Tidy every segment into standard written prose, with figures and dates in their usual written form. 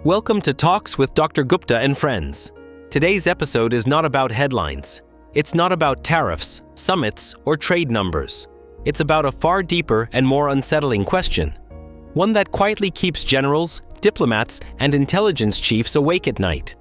Welcome to Talks with Dr. Gupta and friends. Today's episode is not about headlines. It's not about tariffs, summits, or trade numbers. It's about a far deeper and more unsettling question. One that quietly keeps generals, diplomats, and intelligence chiefs awake at night.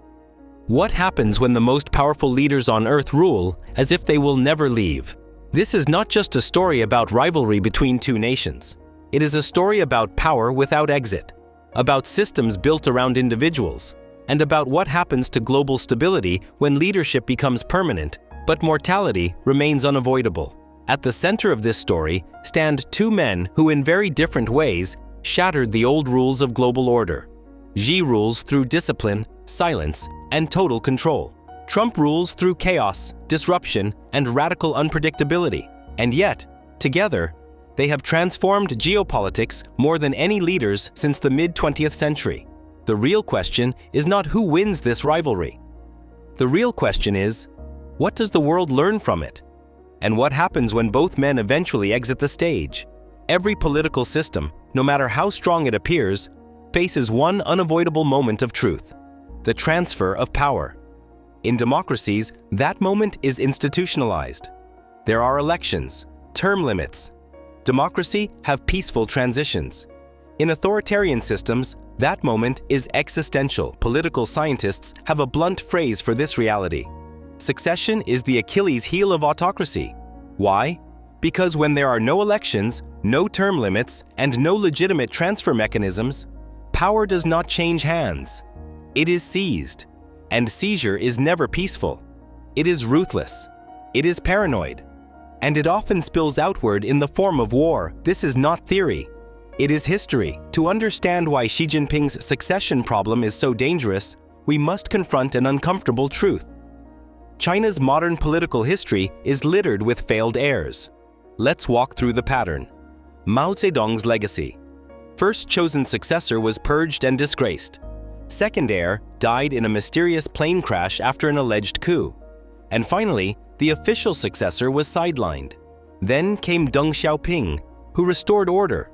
What happens when the most powerful leaders on Earth rule as if they will never leave? This is not just a story about rivalry between two nations. It is a story about power without exit, about systems built around individuals, and about what happens to global stability when leadership becomes permanent, but mortality remains unavoidable. At the center of this story stand two men who in very different ways shattered the old rules of global order. Xi rules through discipline, silence, and total control. Trump rules through chaos, disruption, and radical unpredictability. And yet, together, they have transformed geopolitics more than any leaders since the mid-20th century. The real question is not who wins this rivalry. The real question is, what does the world learn from it? And what happens when both men eventually exit the stage? Every political system, no matter how strong it appears, faces one unavoidable moment of truth: the transfer of power. In democracies, that moment is institutionalized. There are elections, term limits. Democracy have peaceful transitions. In authoritarian systems, that moment is existential. Political scientists have a blunt phrase for this reality. Succession is the Achilles heel of autocracy. Why? Because when there are no elections, no term limits, and no legitimate transfer mechanisms, power does not change hands. It is seized. And seizure is never peaceful. It is ruthless. It is paranoid. And it often spills outward in the form of war. This is not theory. It is history. To understand why Xi Jinping's succession problem is so dangerous, we must confront an uncomfortable truth. China's modern political history is littered with failed heirs. Let's walk through the pattern. Mao Zedong's legacy. First chosen successor was purged and disgraced. Second heir died in a mysterious plane crash after an alleged coup. And finally, the official successor was sidelined. Then came Deng Xiaoping, who restored order,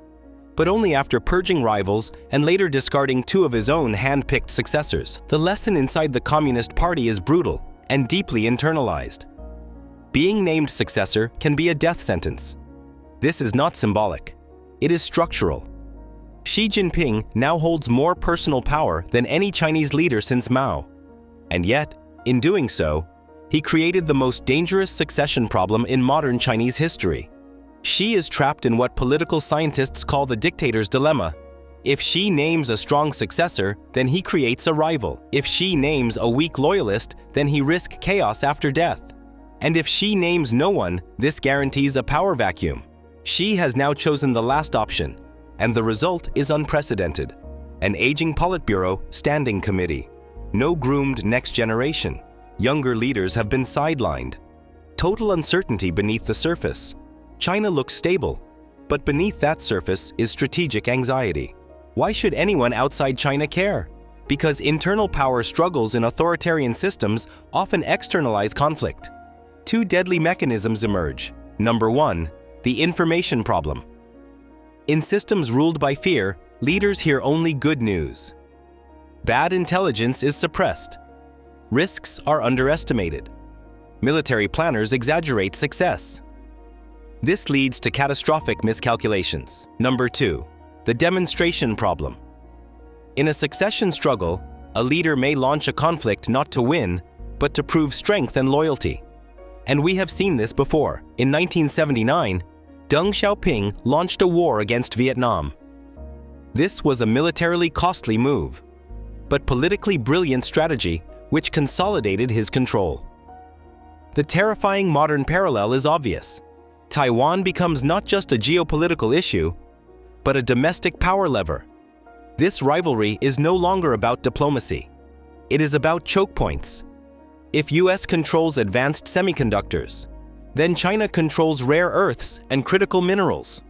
but only after purging rivals and later discarding two of his own hand-picked successors. The lesson inside the Communist Party is brutal and deeply internalized. Being named successor can be a death sentence. This is not symbolic. It is structural. Xi Jinping now holds more personal power than any Chinese leader since Mao. And yet, in doing so, he created the most dangerous succession problem in modern Chinese history. Xi is trapped in what political scientists call the dictator's dilemma. If Xi names a strong successor, then he creates a rival. If Xi names a weak loyalist, then he risks chaos after death. And if Xi names no one, this guarantees a power vacuum. Xi has now chosen the last option, and the result is unprecedented. An aging Politburo standing committee. No groomed next generation. Younger leaders have been sidelined. Total uncertainty beneath the surface. China looks stable, but beneath that surface is strategic anxiety. Why should anyone outside China care? Because internal power struggles in authoritarian systems often externalize conflict. Two deadly mechanisms emerge. Number one, the information problem. In systems ruled by fear, leaders hear only good news. Bad intelligence is suppressed. Risks are underestimated. Military planners exaggerate success. This leads to catastrophic miscalculations. Number two, the demonstration problem. In a succession struggle, a leader may launch a conflict not to win, but to prove strength and loyalty. And we have seen this before. In 1979, Deng Xiaoping launched a war against Vietnam. This was a militarily costly move, but politically brilliant strategy which consolidated his control. The terrifying modern parallel is obvious. Taiwan becomes not just a geopolitical issue, but a domestic power lever. This rivalry is no longer about diplomacy. It is about choke points. If US controls advanced semiconductors, then China controls rare earths and critical minerals.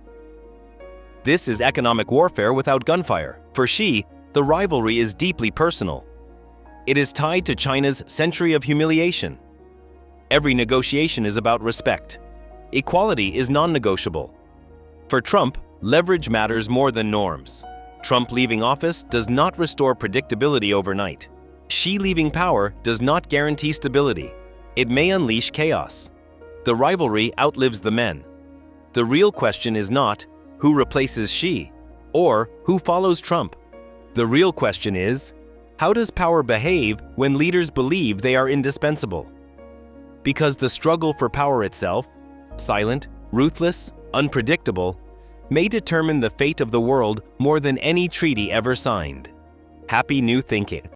This is economic warfare without gunfire. For Xi, the rivalry is deeply personal. It is tied to China's century of humiliation. Every negotiation is about respect. Equality is non-negotiable. For Trump, leverage matters more than norms. Trump leaving office does not restore predictability overnight. Xi leaving power does not guarantee stability. It may unleash chaos. The rivalry outlives the men. The real question is not who replaces Xi or who follows Trump. The real question is, how does power behave when leaders believe they are indispensable? Because the struggle for power itself, silent, ruthless, unpredictable, may determine the fate of the world more than any treaty ever signed. Happy new thinking.